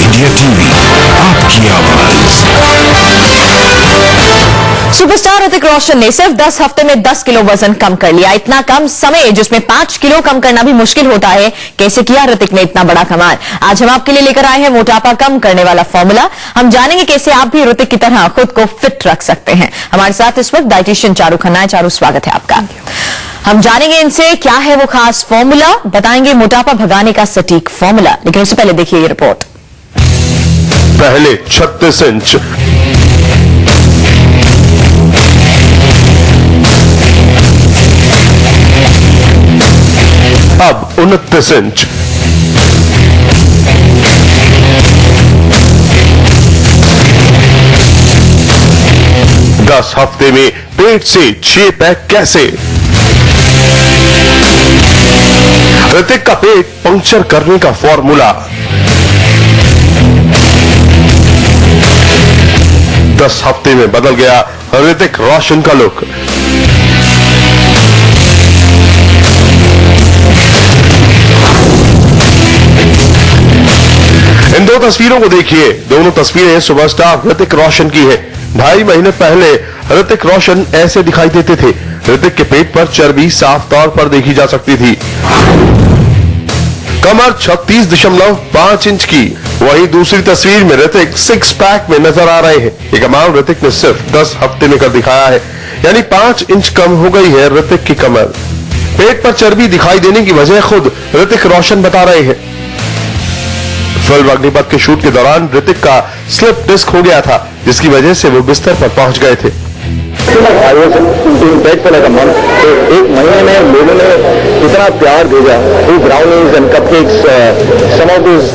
India TV, आपकी आवाज। Superstar Hrithik Roshan ने सिर्फ 10 हफ्ते में 10 किलो वजन कम कर लिया। इतना कम समय जिसमें 5 किलो कम करना भी मुश्किल होता है। कैसे किया ऋतिक ने इतना बड़ा कमाल? आज हम आपके लिए लेकर आए हैं मोटापा कम करने वाला फॉर्मूला। हम जानेंगे कैसे आप भी ऋतिक की तरह खुद को फिट रख सकते हैं। हमारे साथ इस वक्त डाइटिशियन चारू खन्ना है। चारू, स्वागत है आपका। हम जानेंगे इनसे क्या है वो खास फॉर्मूला, बताएंगे मोटापा भगाने का सटीक फॉर्मूला। लेकिन उससे पहले देखिए ये रिपोर्ट। पहले 36 इंच, अब 29 इंच, दस हफ्ते में पेट से 6 पैक कैसे? ऋतिक का पेट पंक्चर करने का फॉर्मूला। 10 हफ्ते में बदल गया ऋतिक रोशन का लुक। इन दो तस्वीरों को देखिए। दोनों तस्वीरें सुपरस्टार ऋतिक रोशन की है। 2.5 महीने पहले ऋतिक रोशन ऐसे दिखाई देते थे। ऋतिक के पेट पर चर्बी साफ तौर पर देखी जा सकती थी। कमर 36.5 इंच की। वहीं दूसरी तस्वीर में ऋतिक 6 पैक में नजर आ रहे हैं। ये कमाल ऋतिक ने सिर्फ 10 हफ्ते में कर दिखाया है, यानी 5 इंच कम हो गई है ऋतिक की कमर। पेट पर चर्बी दिखाई देने की वजह खुद ऋतिक रोशन बता रहे हैं। फिल्म अग्निपथ के शूट के दौरान ऋतिक का स्लिप डिस्क हो गया था, जिसकी वजह से वो बिस्तर पर पहुंच गए थे। एक महीने में लोगों ने इतना प्यार भेजा। Brownies and cupcakes, some of this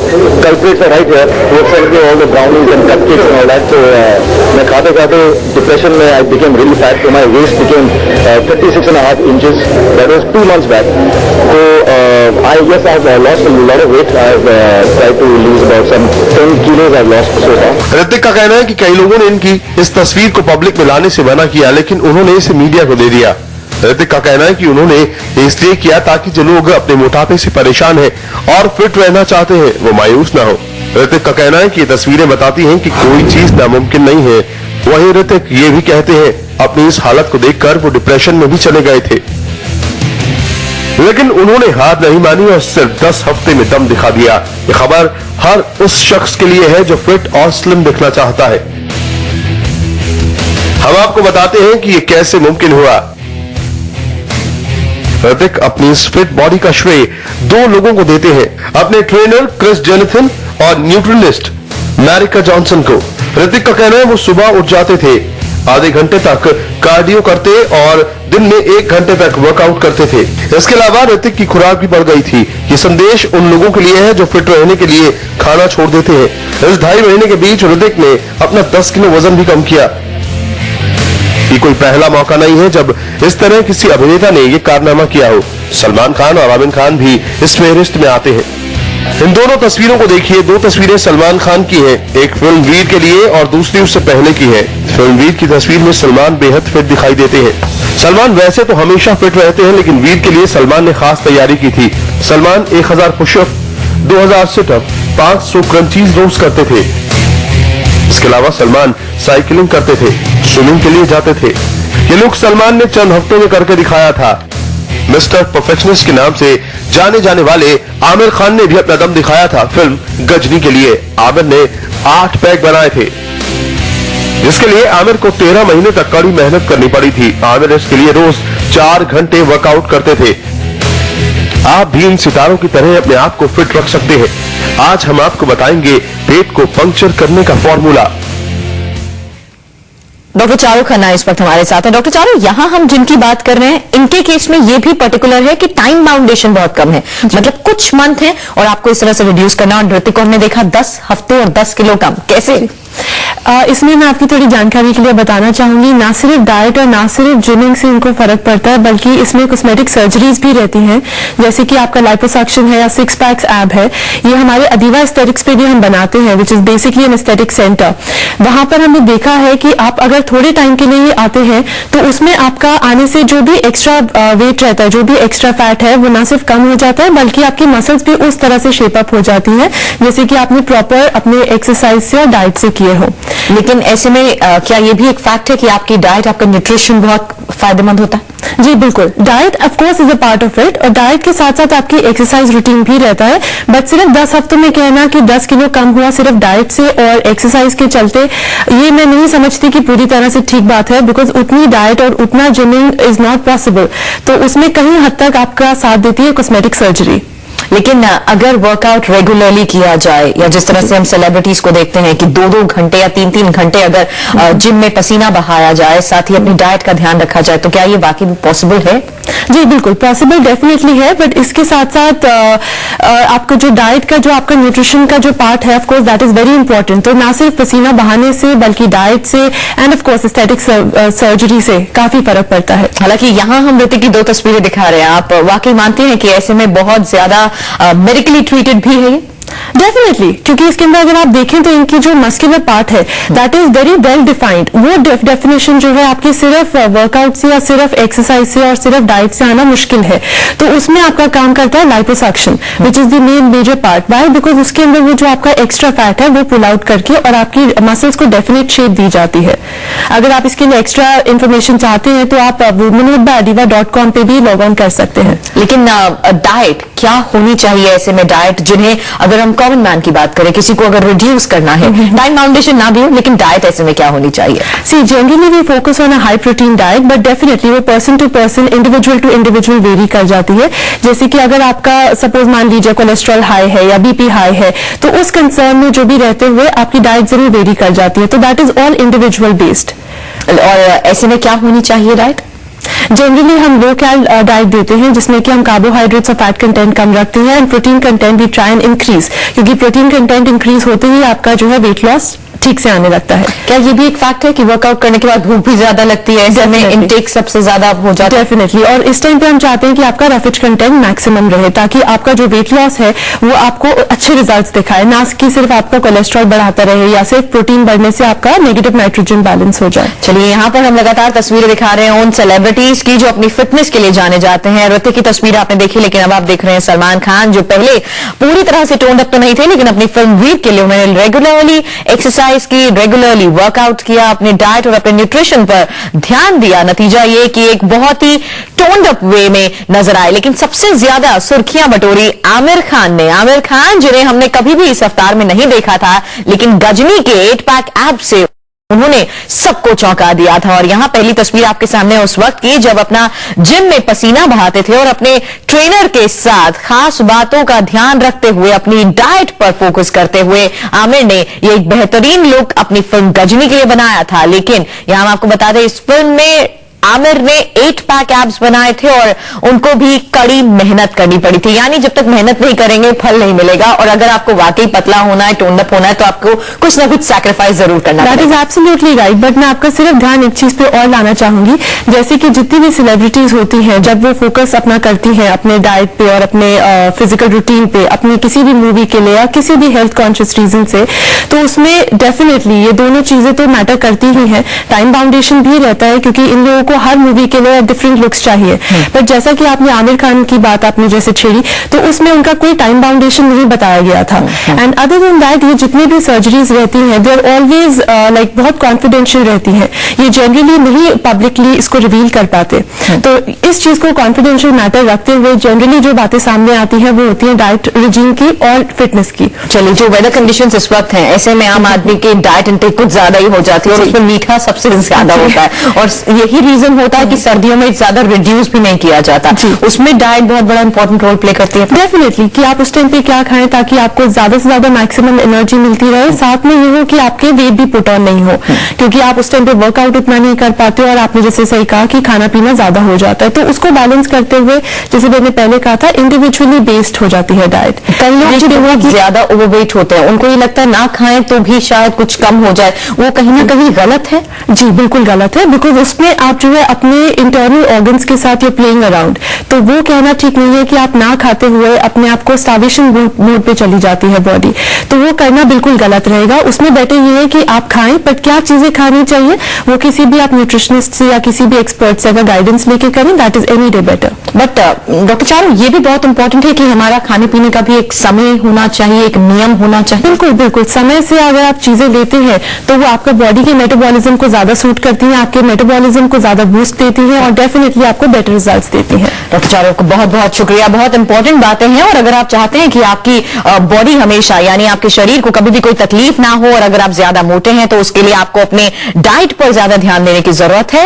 culprits are right here, वो sell all the brownies and cupcakes and all that. तो मैं खाते खाते डिप्रेशन में I became really fat. My waist became 36.5 inches. That was 2 months back. तो I guess I have lost a lot of weight. I have tried to lose about some 10 kilos I have lost so far. Hrithik का कहना है कि कई लोगों ने इनकी इस तस्वीर को पब्लिक में लाने से मना किया, लेकिन उन्होंने इसे मीडिया को दे दिया। ऋतिक का कहना है कि उन्होंने इसलिए किया ताकि जो लोग अपने मोटापे से परेशान हैं और फिट रहना चाहते हैं वो मायूस ना हो। ऋतिक का कहना है कि ये तस्वीरें बताती हैं कि कोई चीज नामुमकिन नहीं है। वहीं ऋतिक ये भी कहते हैं अपनी इस हालत को देखकर वो डिप्रेशन में भी चले गए थे, लेकिन उन्होंने हार नहीं मानी और सिर्फ 10 हफ्ते में दम दिखा दिया। ये खबर हर उस शख्स के लिए है जो फिट और स्लिम दिखना चाहता है। हम आपको बताते हैं कि ये कैसे मुमकिन हुआ। ऋतिक अपनी इस फिट बॉडी का श्रेय 2 लोगों को देते हैं, अपने ट्रेनर क्रिस जेनिथिन और न्यूट्रिलिस्ट मैरिका जॉनसन को। ऋतिक का कहना है वो सुबह उठ जाते थे, आधे घंटे तक कार्डियो करते और दिन में 1 घंटे तक वर्कआउट करते थे। इसके अलावा ऋतिक की खुराक भी बढ़ गई थी। ये संदेश उन लोगों के लिए है जो फिट रहने के लिए खाना छोड़ देते हैं। इस 2.5 महीने के बीच ऋतिक ने अपना 10 किलो वजन भी कम किया। ये कोई पहला मौका नहीं है जब इस तरह किसी अभिनेता ने ये कारनामा किया हो। सलमान खान और आमिर खान भी इस फेहरिस्त में आते हैं। इन दोनों तस्वीरों को देखिए। 2 तस्वीरें सलमान खान की हैं, एक फिल्म वीर के लिए और दूसरी उससे पहले की है। फिल्म वीर की तस्वीर में सलमान बेहद फिट दिखाई देते हैं। सलमान वैसे तो हमेशा फिट रहते हैं, लेकिन वीर के लिए सलमान ने खास तैयारी की थी। सलमान 1000 पुशअप, 2000 सिटअप, 500 क्रंचीज रोज करते थे। इसके अलावा सलमान साइकिलिंग करते थे, स्विमिंग के लिए जाते थे। ये लुक सलमान ने चंद हफ्तों में करके दिखाया था। मिस्टर परफेक्शनिस्ट के नाम से जाने जाने वाले आमिर खान ने भी अपना दम दिखाया था फिल्म गजनी के लिए। आमिर ने 8 पैक बनाए थे, जिसके लिए आमिर को 13 महीने तक कड़ी मेहनत करनी पड़ी थी। आमिर इसके लिए रोज 4 घंटे वर्कआउट करते थे। आप भी इन सितारों की तरह अपने आप को फिट रख सकते हैं। आज हम आपको बताएंगे पेट को पंक्चर करने का फॉर्मूला। डॉक्टर चारू खन्ना इस वक्त हमारे साथ है। डॉक्टर चारू, यहाँ हम जिनकी बात कर रहे हैं इनके केस में ये भी पर्टिकुलर है कि टाइम बाउंडेशन बहुत कम है, मतलब कुछ मंथ है और आपको इस तरह से रिड्यूस करना। और ऋतिक को हमने देखा 10 हफ्ते और 10 किलो कम। कैसे? इसमें मैं आपकी थोड़ी जानकारी के लिए बताना चाहूंगी, ना सिर्फ डाइट और ना सिर्फ जिमिंग से इनको फर्क पड़ता है, बल्कि इसमें कॉस्मेटिक सर्जरीज भी रहती हैं, जैसे कि आपका लाइपोसक्शन है या 6 पैक्स एब है। ये हमारे अदीवा एस्थेटिक्स पे भी हम बनाते हैं, which is basically an aesthetic centre. वहां पर हमने देखा है कि आप अगर अगर थोड़े टाइम के लिए आते हैं तो उसमें आपका आने से जो भी एक्स्ट्रा वेट रहता है, जो भी एक्स्ट्रा फैट है, वो ना सिर्फ कम हो जाता है बल्कि आपकी मसल्स भी उस तरह से शेप अप हो जाती हैं जैसे कि आपने प्रॉपर अपने एक्सरसाइज से और डाइट से किए हो। लेकिन ऐसे में क्या ये भी एक फैक्ट है कि आपकी डाइट, आपका न्यूट्रिशन बहुत फायदेमंद होता है? जी बिल्कुल, diet of course is a part of it, और डाइट के साथ साथ आपकी एक्सरसाइज रूटीन भी रहता है। बट सिर्फ 10 हफ्तों में कहना कि 10 किलो कम हुआ सिर्फ डाइट से और एक्सरसाइज के चलते, ये मैं नहीं समझती कि पूरी तरह से ठीक बात है, बिकॉज उतनी डाइट और उतना जिमिंग इज नॉट पॉसिबल। तो उसमें कहीं हद तक आपका साथ देती है कॉस्मेटिक सर्जरी। लेकिन अगर वर्कआउट रेगुलरली किया जाए, या जिस तरह से हम सेलिब्रिटीज को देखते हैं कि 2-2 घंटे या 3-3 घंटे अगर जिम में पसीना बहाया जाए, साथ ही अपनी डाइट का ध्यान रखा जाए, तो क्या ये वाकई में पॉसिबल है? जी बिल्कुल पॉसिबल डेफिनेटली है, बट इसके साथ साथ आपको जो डाइट का, जो आपका न्यूट्रिशन का जो पार्ट है, of course that is very important. तो ना सिर्फ पसीना बहाने से बल्कि डाइट से end of course aesthetic surgery से काफी फर्क पड़ता है। हालांकि यहाँ हम ऋतिक की 2 तस्वीरें दिखा रहे हैं, आप वाकई मानते हैं कि ऐसे में बहुत ज्यादा मेडिकली ट्रीटेड भी है? डेफिनेटली, क्योंकि इसके अंदर अगर आप देखें तो इनकी जो मस्कुलर पार्ट है that is very well defined. वो डेफिनेशन जो है आपकी सिर्फ वर्कआउट से या सिर्फ एक्सरसाइज से और सिर्फ डाइट से आना मुश्किल है। तो उसमें आपका काम करता है liposuction, which is the main major part. Why? Because उसके अंदर वो जो आपका एक्स्ट्रा फैट है वो पुल आउट करके और आपकी मसल्स को डेफिनेट शेप दी जाती है। अगर आप इसके लिए एक्स्ट्रा इन्फॉर्मेशन चाहते हैं तो आप womenwithbyadiva.com पे भी लॉग ऑन कर सकते हैं। लेकिन डाइट क्या होनी चाहिए ऐसे में? डाइट जिन्हें, अगर हम कॉमन मैन की बात करें, किसी को अगर रिड्यूस करना है, टाइम फाउंडेशन ना भी हो, लेकिन डाइट ऐसे में क्या होनी चाहिए? See generally we focus on a high protein diet, but definitely वो person to person, individual to individual vary कर जाती है। जैसे कि अगर आपका सपोज मान लीजिए कोलेस्ट्रॉल हाई है या बीपी हाई है, तो उस कंसर्न में जो भी रहते हुए आपकी डाइट जरूर वेरी कर जाती है। तो that is all individual based. और ऐसे में क्या होनी चाहिए डाइट? जनरली हम लो कैल डाइट देते हैं जिसमें कि हम कार्बोहाइड्रेट्स और फैट कंटेंट कम रखते हैं, एंड प्रोटीन कंटेंट भी ट्राई एंड इंक्रीज, क्योंकि प्रोटीन कंटेंट इंक्रीज होते ही आपका जो है वेट लॉस ठीक से आने लगता है। क्या ये भी एक फैक्ट है कि वर्कआउट करने के बाद भूख भी ज्यादा लगती है, ऐसे में इनटेक सबसे ज्यादा हो जाता है? डेफिनेटली, और इस टाइम पे हम चाहते हैं कि आपका रफिज कंटेंट मैक्सिमम रहे, ताकि आपका जो वेट लॉस है वो आपको अच्छे रिजल्ट्स दिखाए, ना कि सिर्फ आपका कोलेस्ट्रॉल बढ़ाता रहे या सिर्फ प्रोटीन बढ़ने से आपका नेगेटिव नाइट्रोजन बैलेंस हो जाए। चलिए, यहाँ पर हम लगातार तस्वीरें दिखा रहे हैं उन सेलिब्रिटीज की जो अपनी फिटनेस के लिए जाने जाते हैं। ऋतिक की तस्वीर आपने देखी, लेकिन अब आप देख रहे हैं सलमान खान, जो पहले पूरी तरह से टोन्ड अप तो नहीं थे, लेकिन अपनी फिल्म वीर के लिए उन्होंने रेगुलरली एक्सरसाइज की, रेगुलरली वर्कआउट किया, अपने डाइट और अपने न्यूट्रिशन पर ध्यान दिया। नतीजा ये कि एक बहुत ही टोन्ड अप वे में नजर आए। लेकिन सबसे ज्यादा सुर्खियां बटोरी आमिर खान ने। आमिर खान, जिन्हें हमने कभी भी इस अवतार में नहीं देखा था, लेकिन गजनी के 8 पैक एब्स से उन्होंने सबको चौंका दिया था। और यहां पहली तस्वीर आपके सामने उस वक्त की जब अपना जिम में पसीना बहाते थे और अपने ट्रेनर के साथ खास बातों का ध्यान रखते हुए अपनी डाइट पर फोकस करते हुए आमिर ने ये एक बेहतरीन लुक अपनी फिल्म गजनी के लिए बनाया था। लेकिन यहां हम आपको बता दें, इस फिल्म में आमिर ने 8 पैक एब्स बनाए थे और उनको भी कड़ी मेहनत करनी पड़ी थी। यानी जब तक मेहनत नहीं करेंगे फल नहीं मिलेगा, और अगर आपको वाकई पतला होना है, टोन्ड अप होना है, तो आपको कुछ ना कुछ सैक्रिफाइस जरूर करना पड़ेगा। That is absolutely right, but मैं आपका सिर्फ ध्यान एक चीज पे और लाना चाहूंगी। जैसे कि जितनी भी सेलिब्रिटीज होती हैं, जब वो फोकस अपना करती हैं अपने डाइट पे और अपने फिजिकल रूटीन पे, अपनी किसी भी मूवी के लिए या किसी भी हेल्थ कॉन्शियस रीजन से, तो उसमें डेफिनेटली ये दोनों चीजें तो मैटर करती ही हैं। टाइम बाउंडेशन भी रहता है, क्योंकि इन लोगों को हर मूवी के लिए डिफरेंट लुक्स चाहिए। बट जैसा कि आपने आमिर खान की बात आपने जैसे छेड़ी, तो उसमें उनका कोई टाइम बाउंडेशन नहीं बताया गया था। एंड अदर देन दैट, ये जितनी भी सर्जरीज रहती हैं, दे आर ऑलवेज लाइक बहुत कॉन्फिडेंशियल रहती हैं। ये जनरली नहीं पब्लिकली इसको रिवील कर पाते। तो इस चीज को कॉन्फिडेंशियल मैटर रखते हुए जनरली जो बातें सामने आती हैं वो होती है डाइट रिजीम की और फिटनेस की। चलिए, जो वेदर कंडीशंस इस वक्त हैं, ऐसे में आम आदमी की डाइट इंटेक कुछ ज्यादा ही हो जाती है और उसमें मीठा सबसे ज्यादा होता है, और यही रीजन होता है कि सर्दियों में ज्यादा रिड्यूस भी नहीं किया जाता। उसमें डाइट बहुत बड़ा इंपॉर्टेंट रोल प्ले करती है। डेफिनेटली, कि आप उस टाइम पे क्या खाएं ताकि आपको ज्यादा से ज्यादा मैक्सिमम एनर्जी मिलती रहे, साथ में ये हो कि आपके वेट भी पुट ऑन नहीं हो, क्योंकि आप उस टाइम पे वर्कआउट उतना नहीं कर पाते और आपने जैसे सही कहा कि खाना पीना ज्यादा हो जाता है। तो उसको बैलेंस करते हुए, जैसे मैंने पहले कहा था, इंडिविजुअली बेस्ड हो जाती है डाइट। कई लोग जो बहुत ज्यादा ओवरवेट होते हैं, उनको ये लगता है ना खाएं तो भी शायद कुछ कम हो जाए, वो कहीं ना कहीं गलत है। जी बिल्कुल गलत है, बिकॉज उसमें आप जो हुए अपने इंटरनल ऑर्गन्स के साथ ये प्लेइंग अराउंड, तो वो कहना ठीक नहीं है कि आप ना खाते हुए अपने आप को स्टार्वेशन मोड पे चली जाती है बॉडी, तो वो करना बिल्कुल गलत रहेगा। उसमें बेटर ये है कि आप खाएं, बट क्या चीजें खानी चाहिए वो किसी भी आप न्यूट्रिशनिस्ट से या किसी भी एक्सपर्ट से अगर गाइडेंस लेके करें, that is any day better. But doctor Charu, ये भी बहुत इंपॉर्टेंट है कि हमारा खाने पीने का भी एक समय होना चाहिए, एक नियम होना चाहिए। बिल्कुल बिल्कुल, समय से अगर आप चीजें लेते हैं तो वो आपका बॉडी के मेटाबॉलिज्म को ज्यादा सूट करती हैं, आपके मेटाबॉलिज्म को ज्यादा बूस्ट देती हैं और डेफिनेटली आपको बेटर रिजल्ट्स देती हैं। डॉक्टर चारू को बहुत बहुत शुक्रिया, बहुत इंपॉर्टेंट बातें हैं। और अगर आप चाहते हैं कि आपकी बॉडी हमेशा, यानी आपके शरीर को कभी भी कोई तकलीफ ना हो, और अगर आप ज्यादा मोटे हैं तो उसके लिए आपको अपने डाइट पर ज्यादा ध्यान देने की जरूरत है।